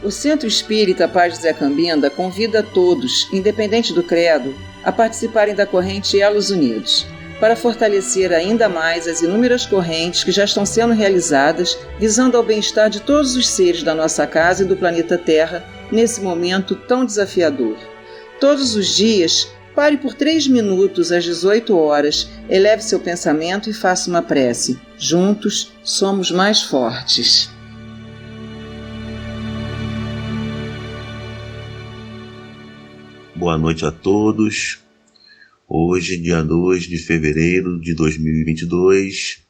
O Centro Espírita Paz de Zé Cambinda convida a todos, independente do credo, a participarem da corrente Elos Unidos, para fortalecer ainda mais as inúmeras correntes que já estão sendo realizadas, visando ao bem-estar de todos os seres da nossa casa e do planeta Terra, nesse momento tão desafiador. Todos os dias, pare por 3 minutos às 18 horas, eleve seu pensamento e faça uma prece. Juntos, somos mais fortes. Boa noite a todos. Hoje, dia 2 de fevereiro de 2022,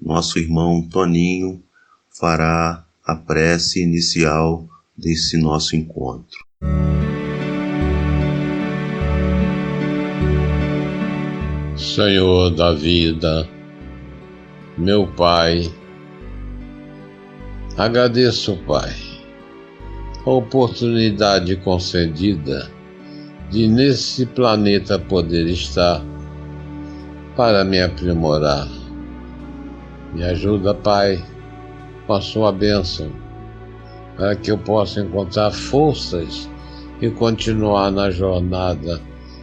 nosso irmão Toninho fará a prece inicial desse nosso encontro. Senhor da vida, meu Pai, agradeço, Pai, a oportunidade concedida de nesse planeta poder estar para me aprimorar. Me ajuda, Pai, com a sua bênção, para que eu possa encontrar forças e continuar na jornada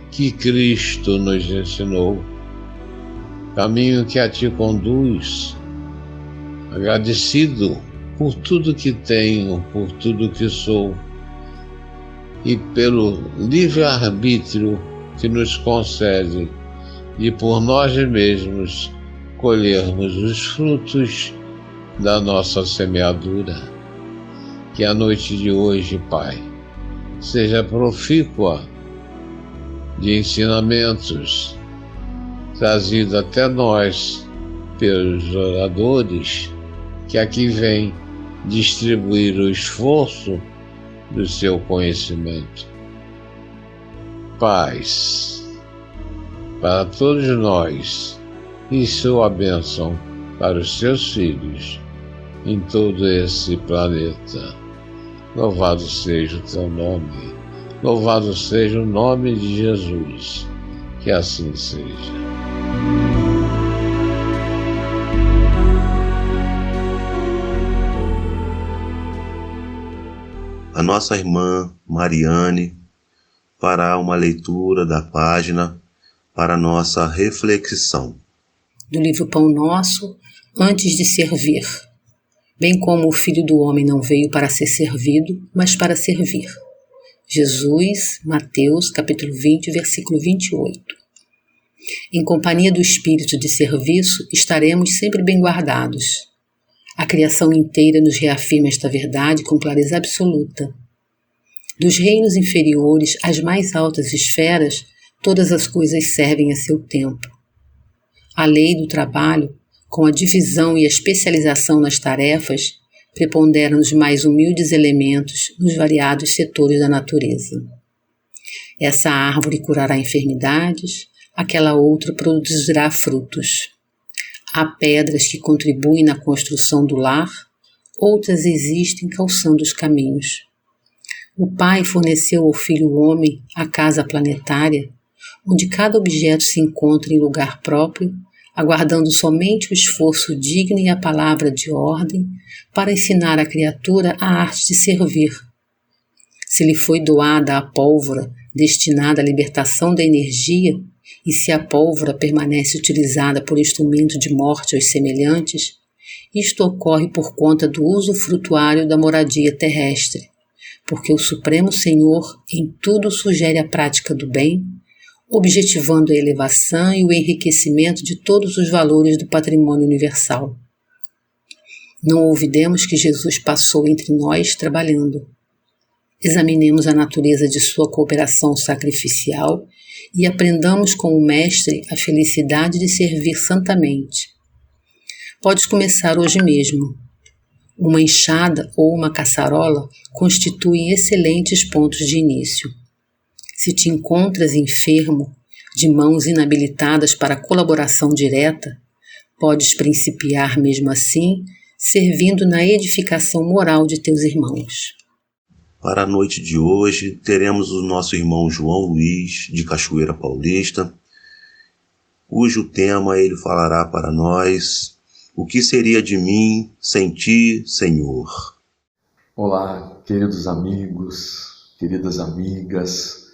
que Cristo nos ensinou, caminho que a Ti conduz, agradecido por tudo que tenho, por tudo que sou, e pelo livre-arbítrio que nos concede de por nós mesmos colhermos os frutos da nossa semeadura. Que a noite de hoje, Pai, seja profícua de ensinamentos trazidos até nós pelos oradores que aqui vêm distribuir o esforço do seu conhecimento. Paz para todos nós e sua bênção para os seus filhos em todo esse planeta. Louvado seja o teu nome, louvado seja o nome de Jesus, que assim seja. A nossa irmã Mariane fará uma leitura da página para nossa reflexão. Do livro Pão Nosso, antes de servir. Bem como o Filho do Homem não veio para ser servido, mas para servir. Jesus, Mateus, capítulo 20, versículo 28. Em companhia do espírito de serviço, estaremos sempre bem guardados. A criação inteira nos reafirma esta verdade com clareza absoluta. Dos reinos inferiores às mais altas esferas, todas as coisas servem a seu tempo. A lei do trabalho, com a divisão e a especialização nas tarefas, prepondera nos mais humildes elementos nos variados setores da natureza. Essa árvore curará enfermidades, aquela outra produzirá frutos. Há pedras que contribuem na construção do lar, outras existem calçando os caminhos. O Pai forneceu ao Filho Homem a casa planetária, onde cada objeto se encontra em lugar próprio, aguardando somente o esforço digno e a palavra de ordem para ensinar à criatura a arte de servir. Se lhe foi doada a pólvora destinada à libertação da energia, e se a pólvora permanece utilizada por instrumento de morte aos semelhantes, isto ocorre por conta do uso frutuário da moradia terrestre, porque o Supremo Senhor em tudo sugere a prática do bem, objetivando a elevação e o enriquecimento de todos os valores do patrimônio universal. Não olvidemos que Jesus passou entre nós trabalhando. Examinemos a natureza de sua cooperação sacrificial e aprendamos com o Mestre a felicidade de servir santamente. Podes começar hoje mesmo. Uma enxada ou uma caçarola constituem excelentes pontos de início. Se te encontras enfermo, de mãos inabilitadas para colaboração direta, podes principiar mesmo assim, servindo na edificação moral de teus irmãos. Para a noite de hoje, teremos o nosso irmão João Luiz, de Cachoeira Paulista, cujo tema ele falará para nós: o que seria de mim sem ti, Senhor? Olá, queridos amigos, queridas amigas,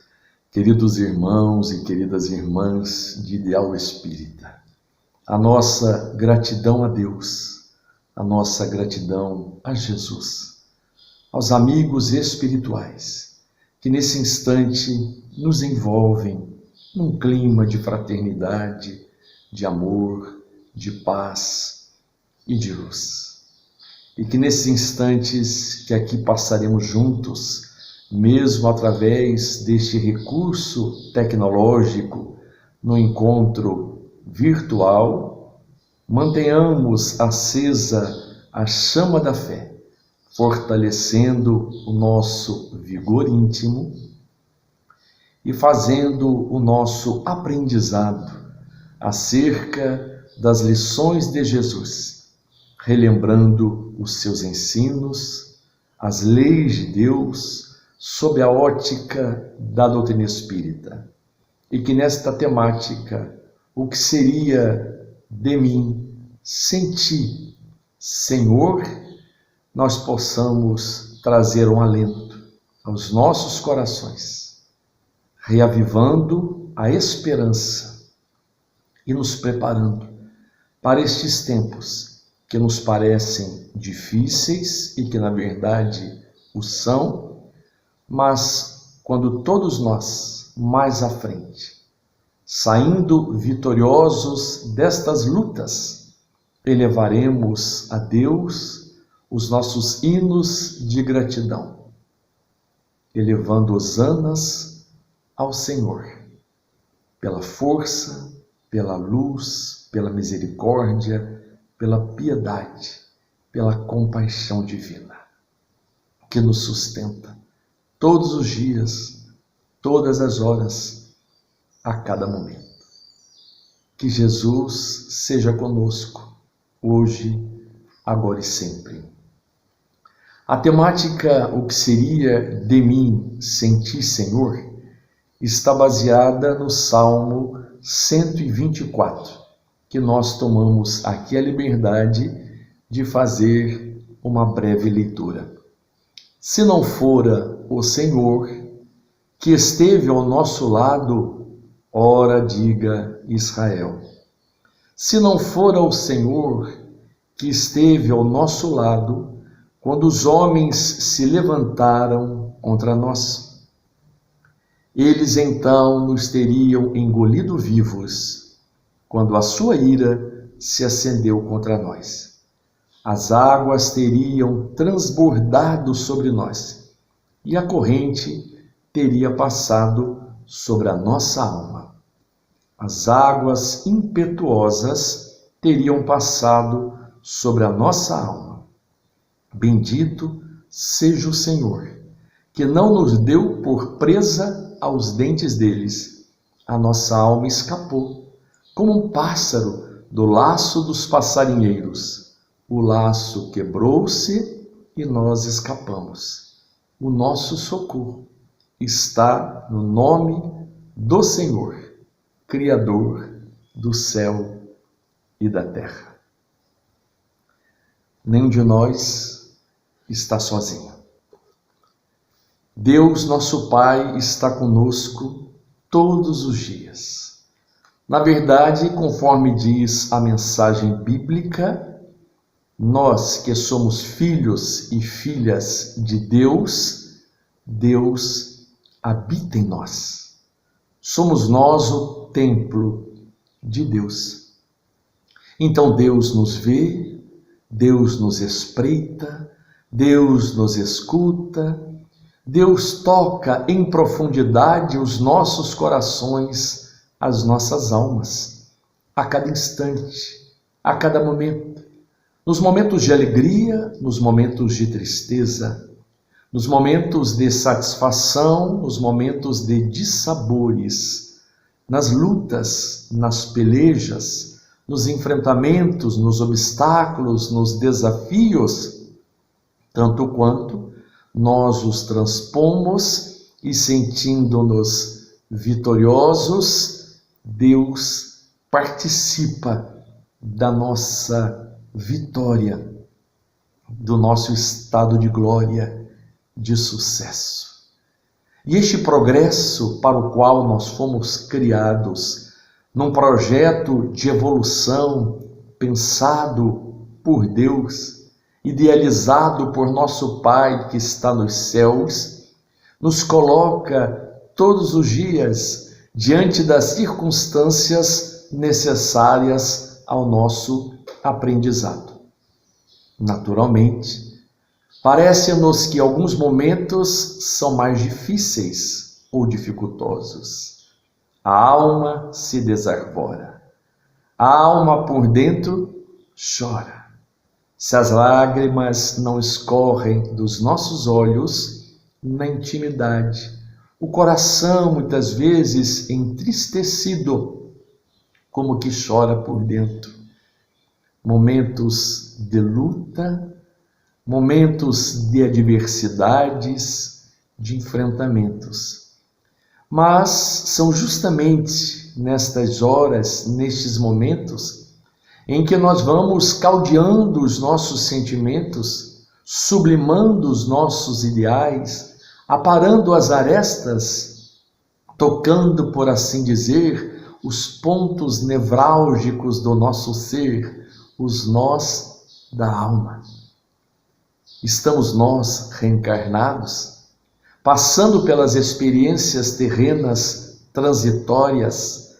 queridos irmãos e queridas irmãs de Ideal Espírita. A nossa gratidão a Deus, a nossa gratidão a Jesus, aos amigos espirituais que nesse instante nos envolvem num clima de fraternidade, de amor, de paz e de luz. E que nesses instantes que aqui passaremos juntos, mesmo através deste recurso tecnológico, no encontro virtual, mantenhamos acesa a chama da fé, fortalecendo o nosso vigor íntimo e fazendo o nosso aprendizado acerca das lições de Jesus, relembrando os seus ensinos, as leis de Deus, sob a ótica da doutrina espírita. E que nesta temática, o que seria de mim sem ti, Senhor, nós possamos trazer um alento aos nossos corações, reavivando a esperança e nos preparando para estes tempos que nos parecem difíceis e que na verdade o são, mas quando todos nós, mais à frente, saindo vitoriosos destas lutas, elevaremos a Deus os nossos hinos de gratidão, elevando hosanas ao Senhor, pela força, pela luz, pela misericórdia, pela piedade, pela compaixão divina, que nos sustenta todos os dias, todas as horas, a cada momento. Que Jesus seja conosco, hoje, agora e sempre. A temática O que seria de mim sem ti, Senhor, está baseada no Salmo 124, que nós tomamos aqui a liberdade de fazer uma breve leitura. Se não fora o Senhor que esteve ao nosso lado, ora diga Israel. Se não fora o Senhor que esteve ao nosso lado, quando os homens se levantaram contra nós, eles então nos teriam engolido vivos, quando a sua ira se acendeu contra nós. As águas teriam transbordado sobre nós, e a corrente teria passado sobre a nossa alma. As águas impetuosas teriam passado sobre a nossa alma. Bendito seja o Senhor, que não nos deu por presa aos dentes deles. A nossa alma escapou, como um pássaro do laço dos passarinheiros. O laço quebrou-se e nós escapamos. O nosso socorro está no nome do Senhor, Criador do céu e da terra. Nenhum de nós está sozinho. Deus, nosso Pai, está conosco todos os dias. Na verdade, conforme diz a mensagem bíblica, nós que somos filhos e filhas de Deus, Deus habita em nós. Somos nós o templo de Deus. Então Deus nos vê, Deus nos espreita, Deus nos escuta, Deus toca em profundidade os nossos corações, as nossas almas, a cada instante, a cada momento. Nos momentos de alegria, nos momentos de tristeza, nos momentos de satisfação, nos momentos de dissabores, nas lutas, nas pelejas, nos enfrentamentos, nos obstáculos, nos desafios, tanto quanto nós os transpomos e sentindo-nos vitoriosos, Deus participa da nossa vitória, do nosso estado de glória de sucesso. E este progresso para o qual nós fomos criados, num projeto de evolução pensado por Deus, idealizado por nosso Pai que está nos céus, nos coloca todos os dias diante das circunstâncias necessárias ao nosso aprendizado. Naturalmente, parece-nos que alguns momentos são mais difíceis ou dificultosos. A alma se desarvora. A alma por dentro chora. Se as lágrimas não escorrem dos nossos olhos na intimidade, o coração muitas vezes entristecido, como que chora por dentro. Momentos de luta, momentos de adversidades, de enfrentamentos. Mas são justamente nestas horas, nestes momentos, em que nós vamos caldeando os nossos sentimentos, sublimando os nossos ideais, aparando as arestas, tocando, por assim dizer, os pontos nevrálgicos do nosso ser, os nós da alma. Estamos nós reencarnados, passando pelas experiências terrenas transitórias,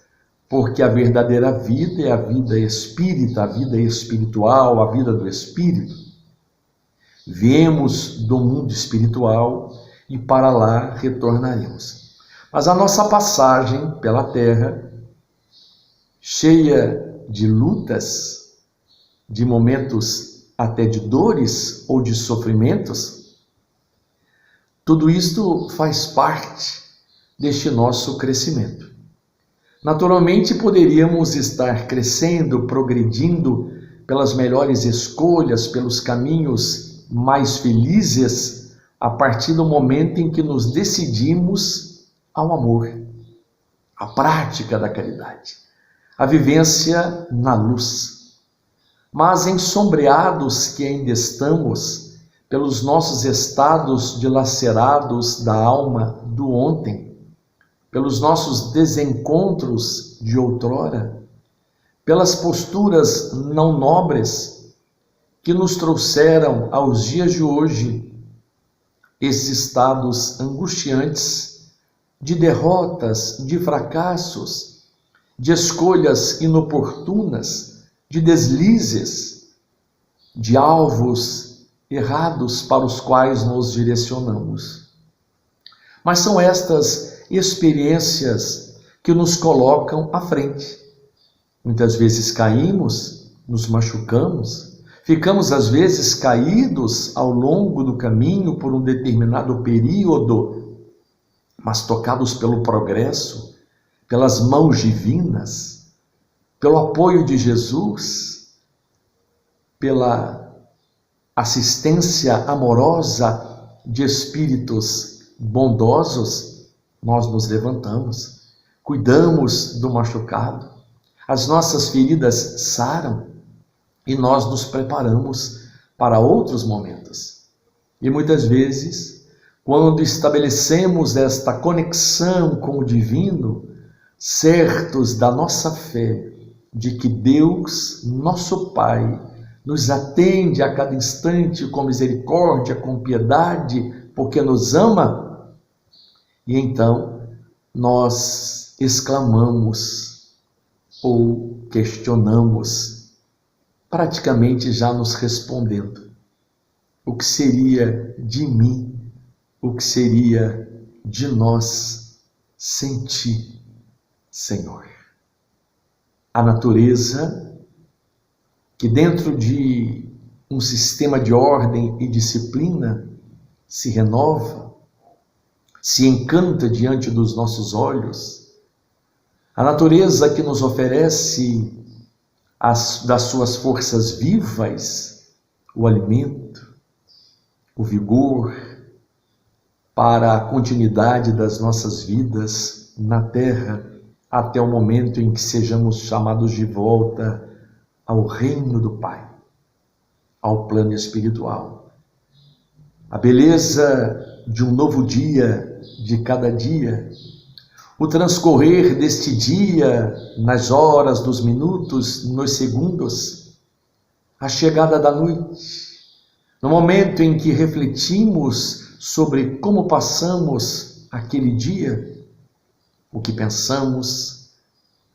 porque a verdadeira vida é a vida espírita, a vida espiritual, a vida do espírito. Viemos do mundo espiritual e para lá retornaremos. Mas a nossa passagem pela Terra, cheia de lutas, de momentos até de dores ou de sofrimentos, tudo isto faz parte deste nosso crescimento. Naturalmente, poderíamos estar crescendo, progredindo pelas melhores escolhas, pelos caminhos mais felizes, a partir do momento em que nos decidimos ao amor, à prática da caridade, à vivência na luz. Mas ensombreados que ainda estamos pelos nossos estados dilacerados da alma do ontem, pelos nossos desencontros de outrora, pelas posturas não nobres que nos trouxeram aos dias de hoje esses estados angustiantes de derrotas, de fracassos, de escolhas inoportunas, de deslizes, de alvos errados para os quais nos direcionamos. Mas são estas experiências que nos colocam à frente. Muitas vezes caímos, nos machucamos, ficamos às vezes caídos ao longo do caminho por um determinado período, mas tocados pelo progresso, pelas mãos divinas, pelo apoio de Jesus, pela assistência amorosa de espíritos bondosos, nós nos levantamos, cuidamos do machucado, as nossas feridas saram e nós nos preparamos para outros momentos. E muitas vezes, quando estabelecemos esta conexão com o divino, certos da nossa fé, de que Deus, nosso Pai, nos atende a cada instante com misericórdia, com piedade, porque nos ama, e então nós exclamamos ou questionamos, praticamente já nos respondendo: o que seria de mim, o que seria de nós sem ti, Senhor? A natureza, que dentro de um sistema de ordem e disciplina se renova, se encanta diante dos nossos olhos, a natureza que nos oferece das suas forças vivas o alimento, o vigor para a continuidade das nossas vidas na terra, até o momento em que sejamos chamados de volta ao reino do Pai, ao plano espiritual. a beleza de um novo dia, de cada dia, o transcorrer deste dia, nas horas, nos minutos, nos segundos, a chegada da noite, no momento em que refletimos sobre como passamos aquele dia, o que pensamos,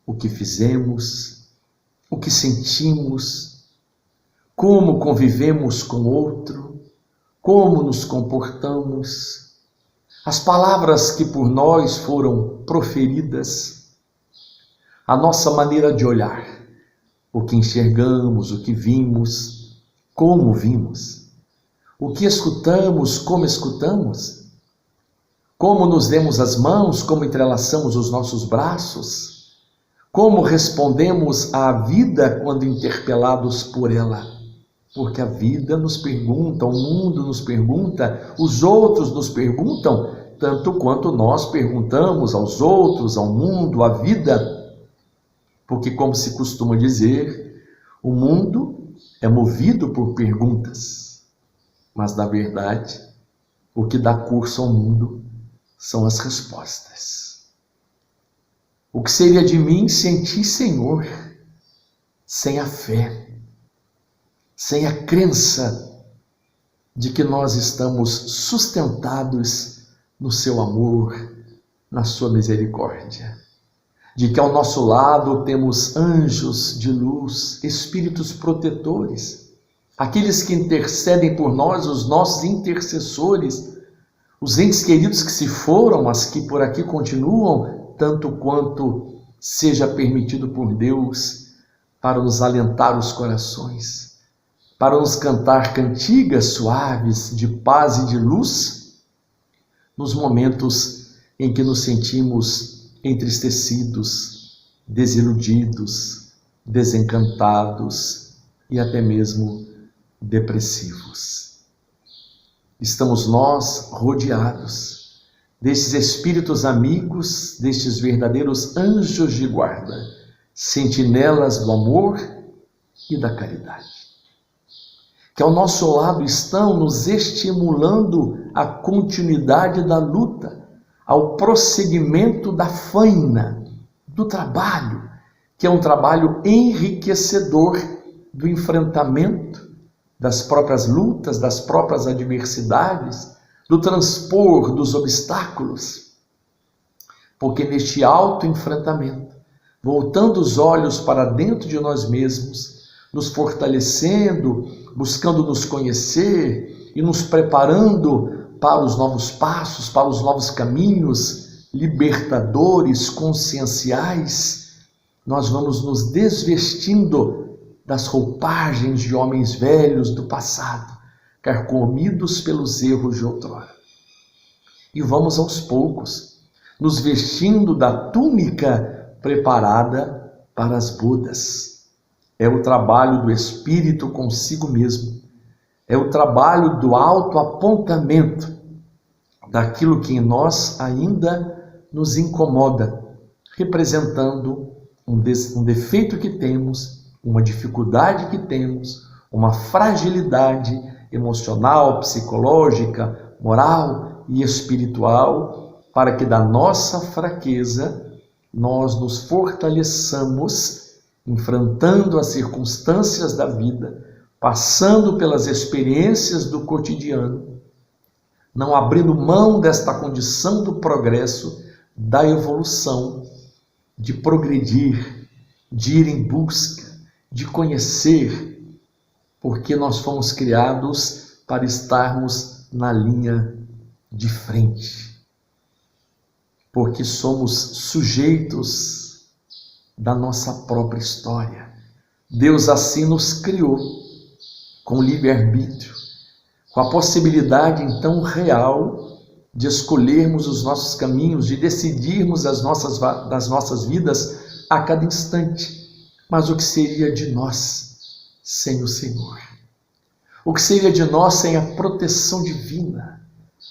o que fizemos, o que sentimos, como convivemos com o outro, como nos comportamos, as palavras que por nós foram proferidas, a nossa maneira de olhar, o que enxergamos, o que vimos, como vimos, o que escutamos, como nos demos as mãos, como entrelaçamos os nossos braços, como respondemos à vida quando interpelados por ela. Porque a vida nos pergunta, o mundo nos pergunta, os outros nos perguntam, tanto quanto nós perguntamos aos outros, ao mundo, à vida. Porque, como se costuma dizer, o mundo é movido por perguntas. Mas, na verdade, o que dá curso ao mundo são as respostas. O que seria de mim sem ti, Senhor, sem a fé, sem a crença de que nós estamos sustentados no seu amor, na sua misericórdia, de que ao nosso lado temos anjos de luz, espíritos protetores, aqueles que intercedem por nós, os nossos intercessores, os entes queridos que se foram, mas que por aqui continuam, tanto quanto seja permitido por Deus, para nos alentar os corações, para nos cantar cantigas suaves de paz e de luz, nos momentos em que nos sentimos entristecidos, desiludidos, desencantados e até mesmo depressivos. Estamos nós rodeados destes espíritos amigos, destes verdadeiros anjos de guarda, sentinelas do amor e da caridade, que ao nosso lado estão nos estimulando à continuidade da luta, ao prosseguimento da faina, do trabalho, que é um trabalho enriquecedor do enfrentamento das próprias lutas, das próprias adversidades, do transpor dos obstáculos. Porque neste autoenfrentamento, voltando os olhos para dentro de nós mesmos, nos fortalecendo, buscando nos conhecer e nos preparando para os novos passos, para os novos caminhos libertadores, conscienciais, nós vamos nos desvestindo das roupagens de homens velhos do passado, carcomidos pelos erros de outrora. E vamos aos poucos, nos vestindo da túnica preparada para as bodas. É o trabalho do Espírito consigo mesmo. É o trabalho do autoapontamento daquilo que em nós ainda nos incomoda, representando um defeito que temos, uma dificuldade que temos, uma fragilidade emocional, psicológica, moral e espiritual, para que da nossa fraqueza nós nos fortaleçamos, enfrentando as circunstâncias da vida, passando pelas experiências do cotidiano, não abrindo mão desta condição do progresso, da evolução, de progredir, de ir em busca, de conhecer, porque nós fomos criados para estarmos na linha de frente, porque somos sujeitos da nossa própria história. Deus assim nos criou, com livre-arbítrio, com a possibilidade então real de escolhermos os nossos caminhos, de decidirmos das nossas vidas a cada instante. Mas o que seria de nós sem o Senhor? O que seria de nós sem a proteção divina?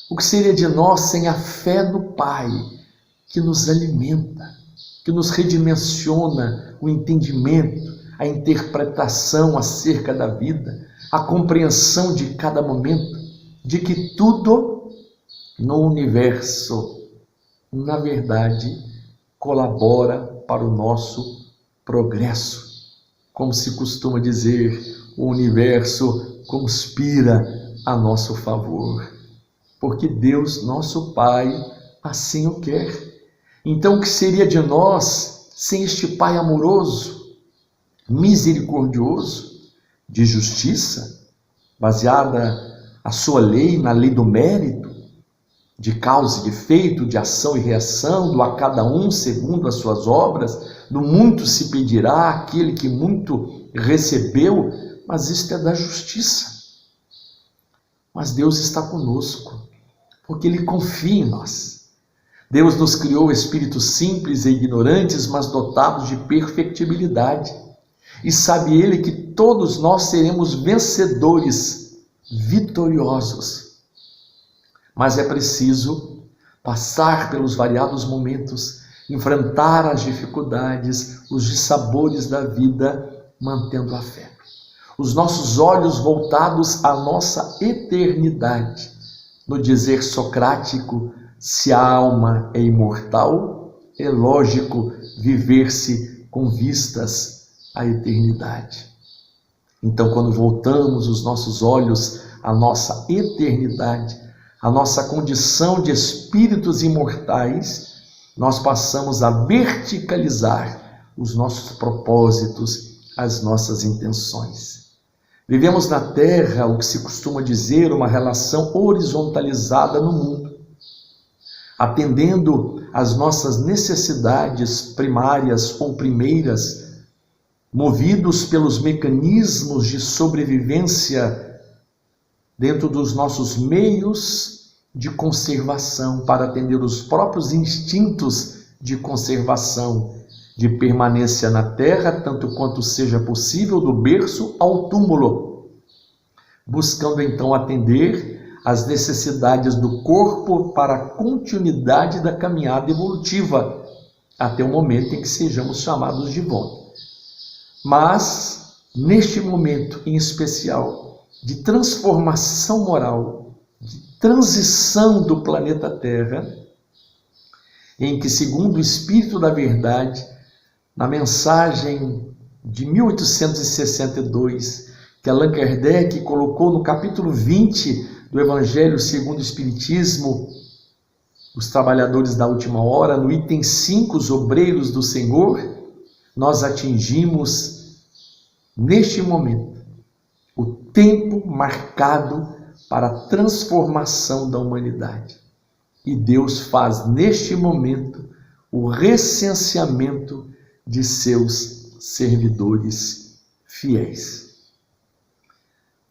O que seria de nós sem a fé no Pai, que nos alimenta, que nos redimensiona o entendimento, a interpretação acerca da vida, a compreensão de cada momento? de que tudo no universo, na verdade, colabora para o nosso progresso. Como se costuma dizer, o universo conspira a nosso favor, porque Deus, nosso Pai, assim o quer. Então, o que seria de nós sem este Pai amoroso, misericordioso, de justiça, baseada a sua lei na lei do mérito, de causa e de efeito, de ação e reação, do a cada um segundo as suas obras, do muito se pedirá àquele que muito recebeu, mas isto é da justiça. Mas Deus está conosco, porque Ele confia em nós. Deus nos criou espíritos simples e ignorantes, mas dotados de perfectibilidade. E sabe Ele que todos nós seremos vencedores, vitoriosos. Mas é preciso passar pelos variados momentos, enfrentar as dificuldades, os dissabores da vida, mantendo a fé. Os nossos olhos voltados à nossa eternidade. No dizer socrático, se a alma é imortal, é lógico viver-se com vistas à eternidade. Então, quando voltamos os nossos olhos à nossa eternidade, à nossa condição de espíritos imortais, nós passamos a verticalizar os nossos propósitos, as nossas intenções. Vivemos na Terra o que se costuma dizer uma relação horizontalizada no mundo, atendendo às nossas necessidades primárias ou primeiras, movidos pelos mecanismos de sobrevivência dentro dos nossos meios de conservação, para atender os próprios instintos de conservação, de permanência na terra, tanto quanto seja possível, do berço ao túmulo, buscando então atender às necessidades do corpo para a continuidade da caminhada evolutiva, até o momento em que sejamos chamados de volta. Mas, neste momento em especial, de transformação moral, de transição do planeta Terra, em que, segundo o Espírito da Verdade, na mensagem de 1862, que Allan Kardec colocou no capítulo 20 do Evangelho segundo o Espiritismo, os trabalhadores da última hora, no item 5, os obreiros do Senhor, nós atingimos, neste momento, o tempo marcado para a transformação da humanidade. E Deus faz, neste momento, o recenseamento de seus servidores fiéis.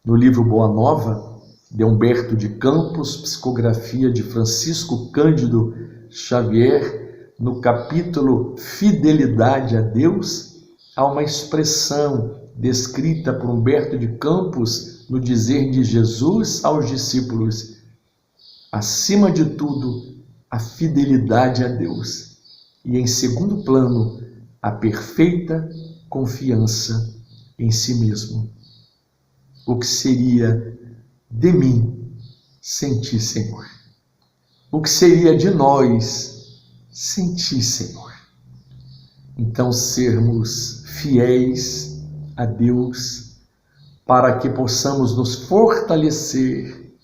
No livro Boa Nova, de Humberto de Campos, psicografia de Francisco Cândido Xavier, no capítulo Fidelidade a Deus, há uma expressão descrita por Humberto de Campos no dizer de Jesus aos discípulos: acima de tudo, a fidelidade a Deus, e em segundo plano, a perfeita confiança em si mesmo. O que seria de mim sem ti, Senhor? O que seria de nós sem ti, Senhor? Então, sermos fiéis a Deus, para que possamos nos fortalecer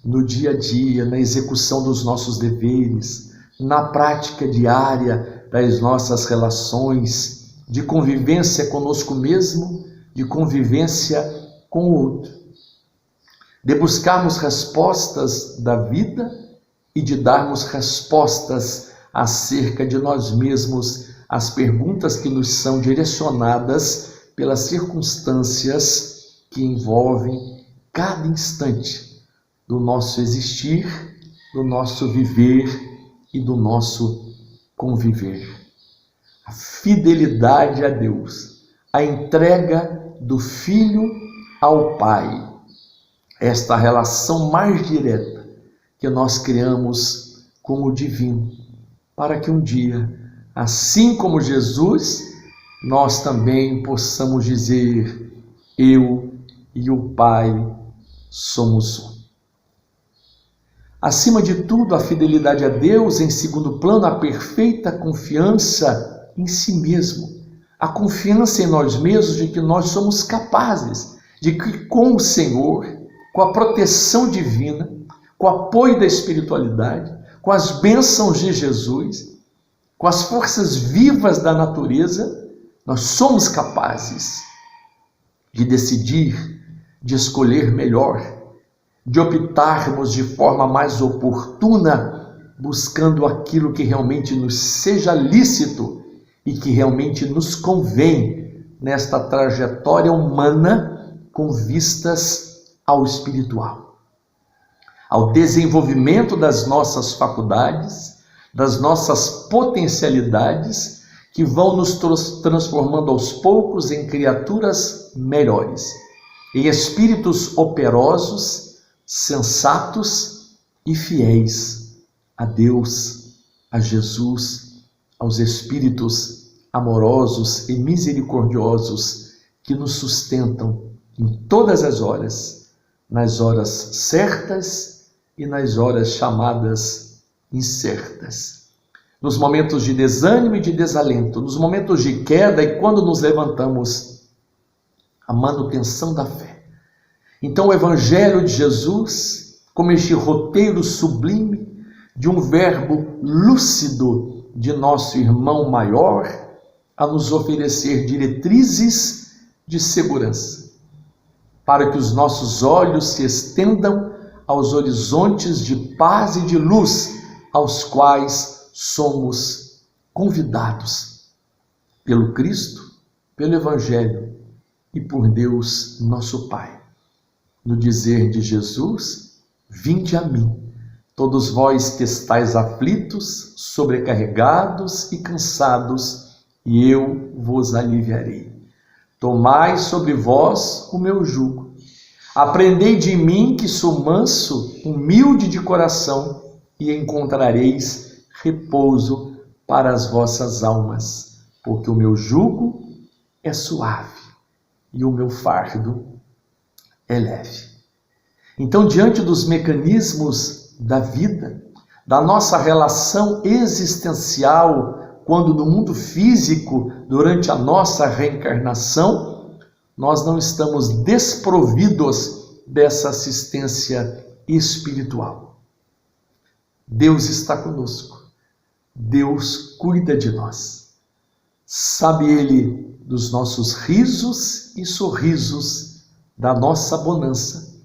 no dia a dia, na execução dos nossos deveres, na prática diária das nossas relações, de convivência conosco mesmo, de convivência com o outro, de buscarmos respostas da vida e de darmos respostas acerca de nós mesmos às perguntas que nos são direcionadas pelas circunstâncias que envolvem cada instante do nosso existir, do nosso viver e do nosso conviver. A fidelidade a Deus, a entrega do Filho ao Pai, esta relação mais direta que nós criamos com o divino, para que um dia, assim como Jesus, nós também possamos dizer: eu e o Pai somos um. Acima de tudo, a fidelidade a Deus, em segundo plano, a perfeita confiança em si mesmo. A confiança em nós mesmos de que nós somos capazes, de que com o Senhor, com a proteção divina, com o apoio da espiritualidade, com as bênçãos de Jesus, com as forças vivas da natureza, nós somos capazes de decidir, de escolher melhor, de optarmos de forma mais oportuna, buscando aquilo que realmente nos seja lícito e que realmente nos convém nesta trajetória humana com vistas ao espiritual, ao desenvolvimento das nossas faculdades, das nossas potencialidades, que vão nos transformando aos poucos em criaturas melhores, em espíritos operosos, sensatos e fiéis a Deus, a Jesus, aos espíritos amorosos e misericordiosos que nos sustentam em todas as horas, nas horas certas e nas horas chamadas incertas. Nos momentos de desânimo e de desalento, nos momentos de queda e quando nos levantamos, a manutenção da fé. Então o Evangelho de Jesus, como este roteiro sublime de um verbo lúcido de nosso irmão maior, a nos oferecer diretrizes de segurança, para que os nossos olhos se estendam aos horizontes de paz e de luz, aos quais somos convidados pelo Cristo, pelo Evangelho e por Deus nosso Pai. No dizer de Jesus: vinde a mim, todos vós que estáis aflitos, sobrecarregados e cansados, e eu vos aliviarei. Tomai sobre vós o meu jugo. Aprendei de mim, que sou manso, humilde de coração, e encontrareis repouso para as vossas almas, porque o meu jugo é suave e o meu fardo é leve. Então, diante dos mecanismos da vida, da nossa relação existencial, quando no mundo físico, durante a nossa reencarnação, nós não estamos desprovidos dessa assistência espiritual. Deus está conosco. Deus cuida de nós. Sabe Ele dos nossos risos e sorrisos, da nossa bonança.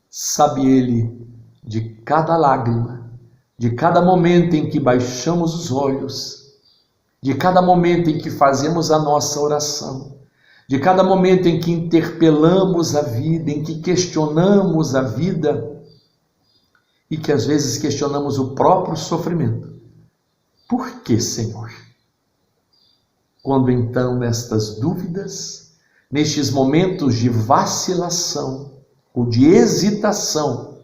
Sabe Ele de cada lágrima, de cada momento em que baixamos os olhos, de cada momento em que fazemos a nossa oração, de cada momento em que interpelamos a vida, em que questionamos a vida e que às vezes questionamos o próprio sofrimento. Por que, Senhor? Quando então, nestas dúvidas, nestes momentos de vacilação ou de hesitação,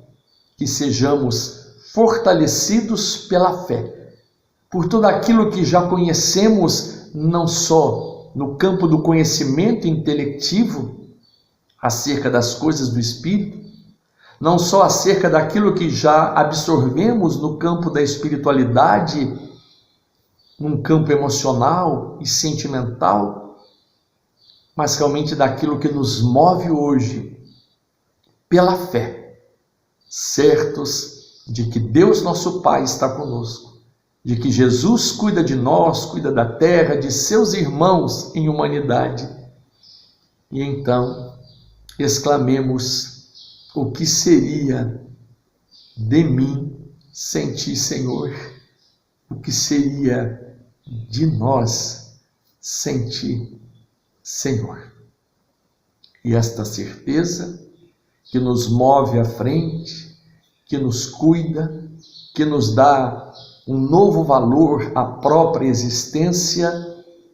que sejamos fortalecidos pela fé, por tudo aquilo que já conhecemos, não só no campo do conhecimento intelectivo, acerca das coisas do Espírito, não só acerca daquilo que já absorvemos no campo da espiritualidade, num campo emocional e sentimental, mas realmente daquilo que nos move hoje pela fé, certos de que Deus nosso Pai está conosco, de que Jesus cuida de nós, cuida da terra, de seus irmãos em humanidade. E então exclamemos: o que seria de mim sem ti, Senhor? O que seria de nós sem ti, Senhor? E esta certeza que nos move à frente, que nos cuida, que nos dá um novo valor à própria existência,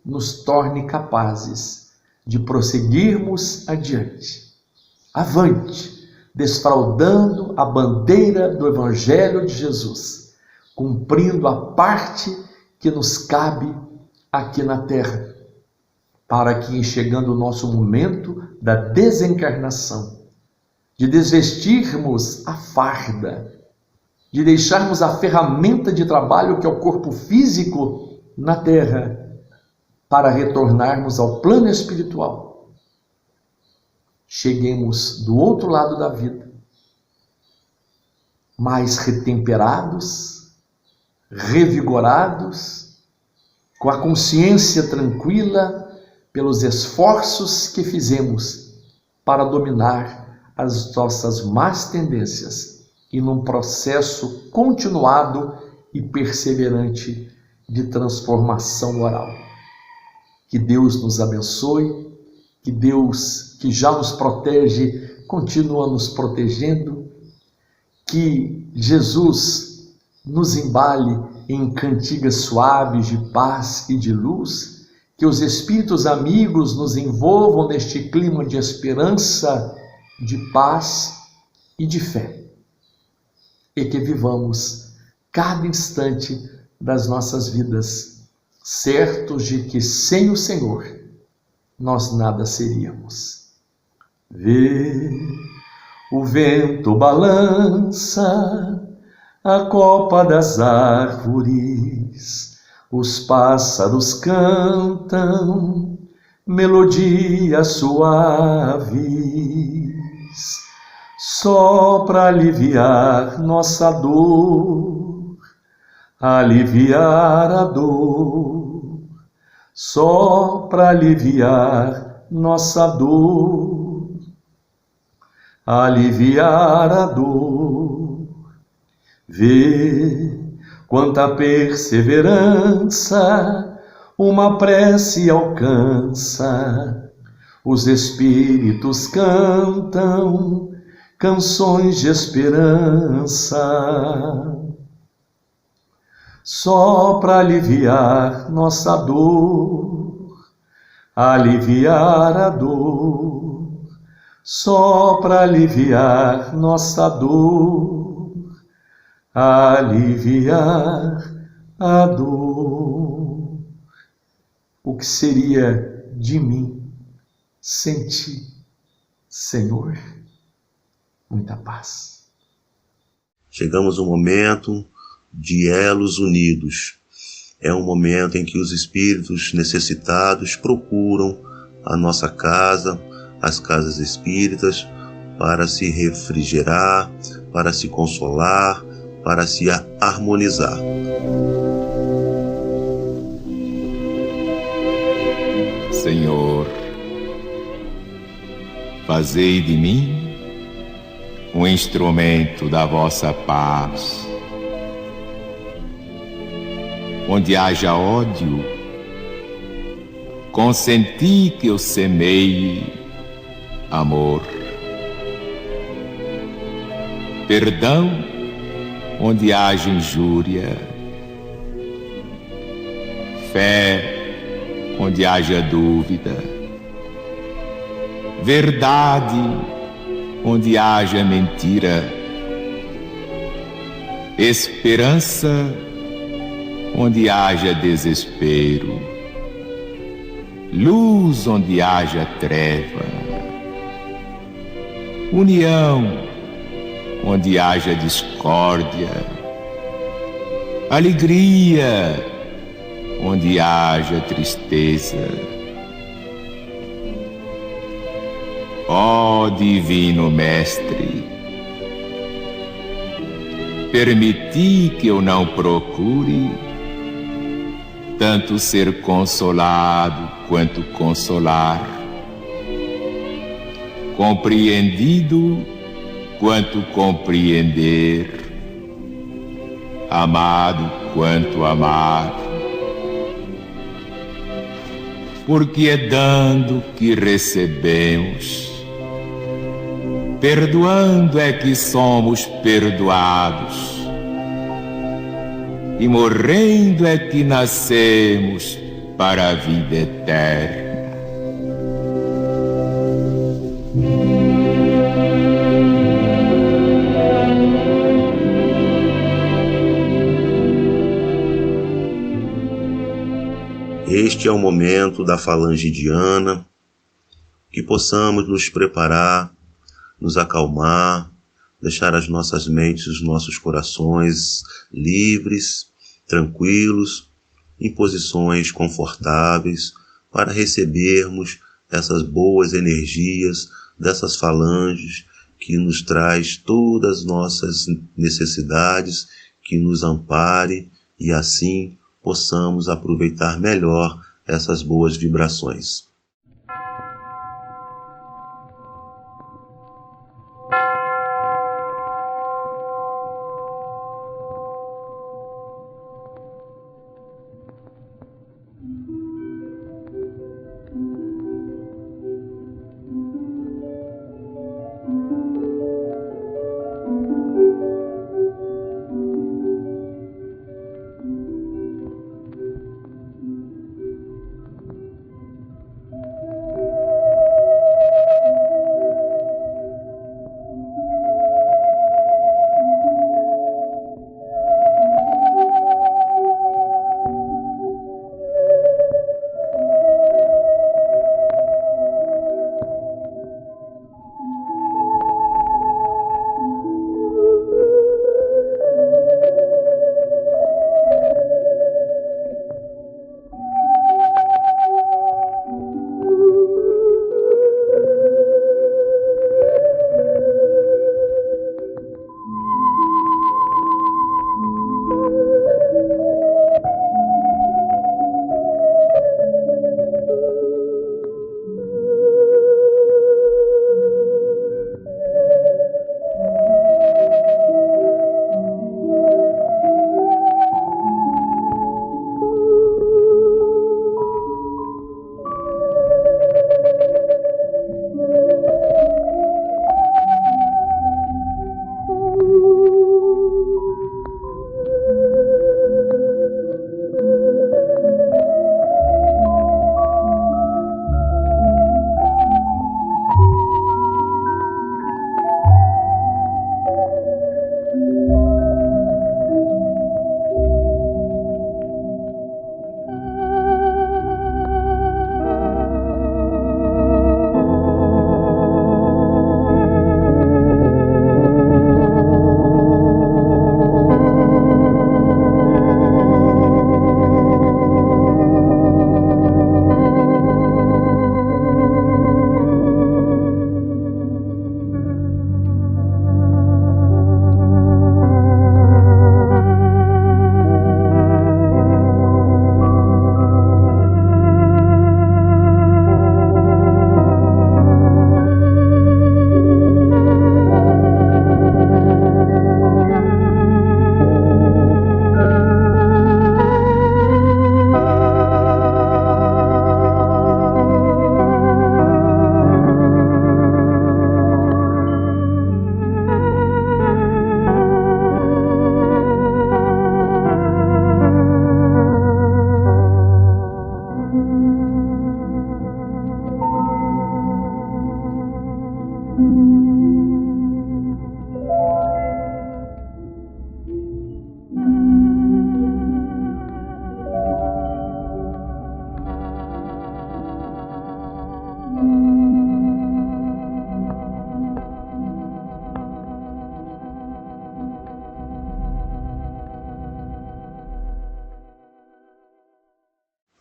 nos torne capazes de prosseguirmos adiante. Avante, desfraldando a bandeira do Evangelho de Jesus, cumprindo a parte que nos cabe aqui na terra, para que, chegando o nosso momento da desencarnação, de desvestirmos a farda de deixarmos a ferramenta de trabalho que é o corpo físico na terra para retornarmos ao plano espiritual. Cheguemos do outro lado da vida, mais retemperados, revigorados, com a consciência tranquila pelos esforços que fizemos para dominar as nossas más tendências e num processo continuado e perseverante de transformação moral. Que Deus nos abençoe, que Deus, que já nos protege, continua nos protegendo, que Jesus nos embale em cantigas suaves de paz e de luz, que os espíritos amigos nos envolvam neste clima de esperança, de paz e de fé, e que vivamos cada instante das nossas vidas, certos de que sem o Senhor nós nada seríamos. Vê, o vento balança a copa das árvores, os pássaros cantam melodias suaves, só para aliviar nossa dor, aliviar a dor, só para aliviar nossa dor, aliviar a dor. Vê quanta perseverança uma prece alcança, os espíritos cantam canções de esperança, só para aliviar nossa dor, aliviar a dor, só para aliviar nossa dor, aliviar a dor. O que seria de mim sem ti, Senhor? Muita paz. Chegamos ao momento de elos unidos. É um momento em que os espíritos necessitados procuram a nossa casa, as casas espíritas, para se refrigerar, para se consolar, para se harmonizar. Senhor, fazei de mim um instrumento da vossa paz. Onde haja ódio, consenti que eu semeie amor. Perdão onde haja injúria, fé onde haja dúvida, verdade onde haja mentira, esperança onde haja desespero, luz onde haja treva, união onde haja discórdia, alegria onde haja tristeza. Ó Divino Mestre, permiti que eu não procure tanto ser consolado quanto consolar, compreendido quanto compreender, amado quanto amar, porque é dando que recebemos, perdoando é que somos perdoados, e morrendo é que nascemos para a vida eterna. Este é o momento da falange diana, que possamos nos preparar, nos acalmar, deixar as nossas mentes, os nossos corações livres, tranquilos, em posições confortáveis, para recebermos essas boas energias dessas falanges que nos traz todas as nossas necessidades, que nos ampare e assim possamos aproveitar melhor essas boas vibrações.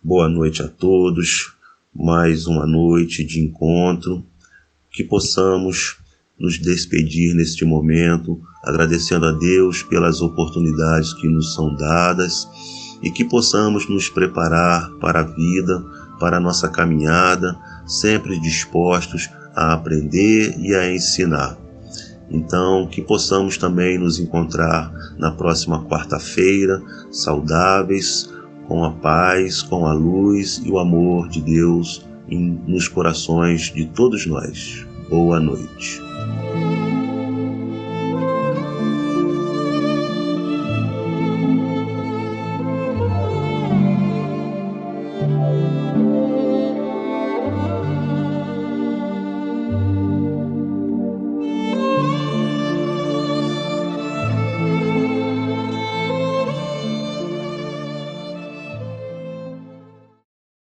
Boa noite a todos, mais uma noite de encontro, que possamos nos despedir neste momento, agradecendo a Deus pelas oportunidades que nos são dadas e que possamos nos preparar para a vida, para a nossa caminhada, sempre dispostos a aprender e a ensinar. Então, que possamos também nos encontrar na próxima quarta-feira, saudáveis, com a paz, com a luz e o amor de Deus nos corações de todos nós. Boa noite.